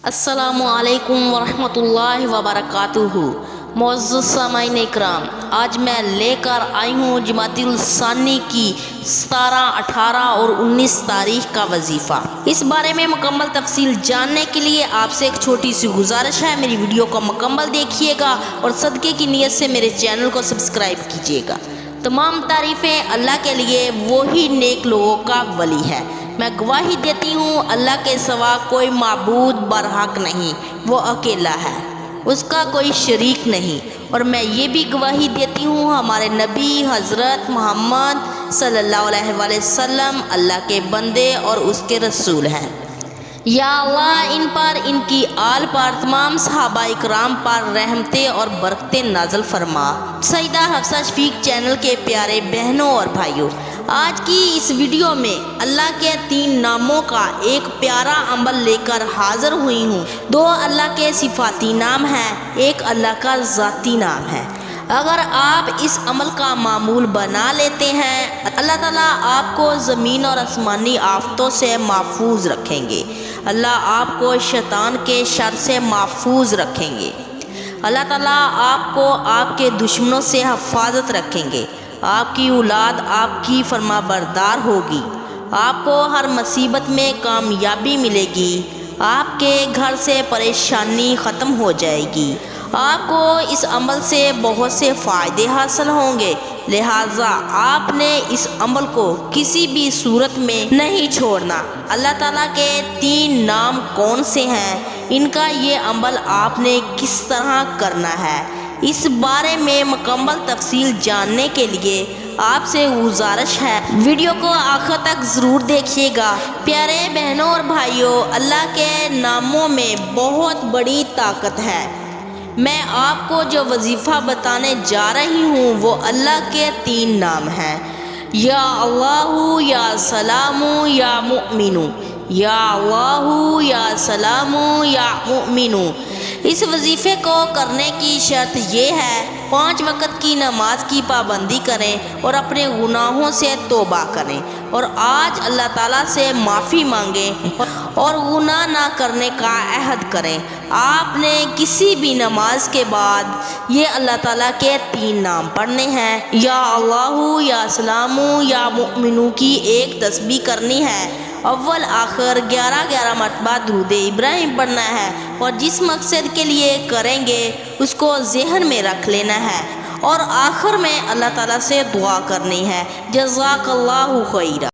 السلام علیکم ورحمۃ اللہ وبرکاتہ۔ معزز سامعین اکرام، آج میں لے کر آئی ہوں جمادی الثانی کی 17، 18 اور 19 تاریخ کا وظیفہ۔ اس بارے میں مکمل تفصیل جاننے کے لیے آپ سے ایک چھوٹی سی گزارش ہے، میری ویڈیو کو مکمل دیکھیے گا اور صدقے کی نیت سے میرے چینل کو سبسکرائب کیجیے گا۔ تمام تعریفیں اللہ کے لیے، وہی نیک لوگوں کا ولی ہے۔ میں گواہی دیتی ہوں اللہ کے سوا کوئی معبود برحق نہیں، وہ اکیلا ہے، اس کا کوئی شریک نہیں۔ اور میں یہ بھی گواہی دیتی ہوں ہمارے نبی حضرت محمد صلی اللہ علیہ وآلہ وسلم اللہ کے بندے اور اس کے رسول ہیں۔ یا اللہ ان پر، ان کی آل پر، تمام صحابہ اکرام پر رحمتیں اور برکتیں نازل فرما۔ سیدہ حفصہ شفیق چینل کے پیارے بہنوں اور بھائیوں، آج کی اس ویڈیو میں اللہ کے 3 ناموں کا ایک پیارا عمل لے کر حاضر ہوئی ہوں۔ 2 اللہ کے صفاتی نام ہیں، ایک اللہ کا ذاتی نام ہے۔ اگر آپ اس عمل کا معمول بنا لیتے ہیں، اللہ تعالیٰ آپ کو زمین اور آسمانی آفتوں سے محفوظ رکھیں گے۔ اللہ آپ کو شیطان کے شر سے محفوظ رکھیں گے۔ اللہ تعالیٰ آپ کو آپ کے دشمنوں سے حفاظت رکھیں گے۔ آپ کی اولاد آپ کی فرما بردار ہوگی۔ آپ کو ہر مصیبت میں کامیابی ملے گی۔ آپ کے گھر سے پریشانی ختم ہو جائے گی۔ آپ کو اس عمل سے بہت سے فائدے حاصل ہوں گے، لہٰذا آپ نے اس عمل کو کسی بھی صورت میں نہیں چھوڑنا۔ اللہ تعالیٰ کے 3 نام کون سے ہیں، ان کا یہ عمل آپ نے کس طرح کرنا ہے، اس بارے میں مکمل تفصیل جاننے کے لیے آپ سے گزارش ہے، ویڈیو کو آخر تک ضرور دیکھیے گا۔ پیارے بہنوں اور بھائیوں، اللہ کے ناموں میں بہت بڑی طاقت ہے۔ میں آپ کو جو وظیفہ بتانے جا رہی ہوں وہ اللہ کے 3 نام ہیں، یا اللہ، یا سلام، یا مؤمن۔ یا اللہ، یا سلام، یا مؤمن۔ اس وظیفے کو کرنے کی شرط یہ ہے، 5 وقت کی نماز کی پابندی کریں اور اپنے گناہوں سے توبہ کریں اور آج اللہ تعالیٰ سے معافی مانگیں اور گناہ نہ کرنے کا عہد کریں۔ آپ نے کسی بھی نماز کے بعد یہ اللہ تعالیٰ کے 3 نام پڑھنے ہیں، یا اللہ، یا سلام، یا مؤمن کی ایک تسبیح کرنی ہے۔ اول آخر 11 مرتبہ درود ابراہیم پڑھنا ہے اور جس مقصد کے لیے کریں گے اس کو ذہن میں رکھ لینا ہے اور آخر میں اللہ تعالیٰ سے دعا کرنی ہے۔ جزاک اللہ خیرہ۔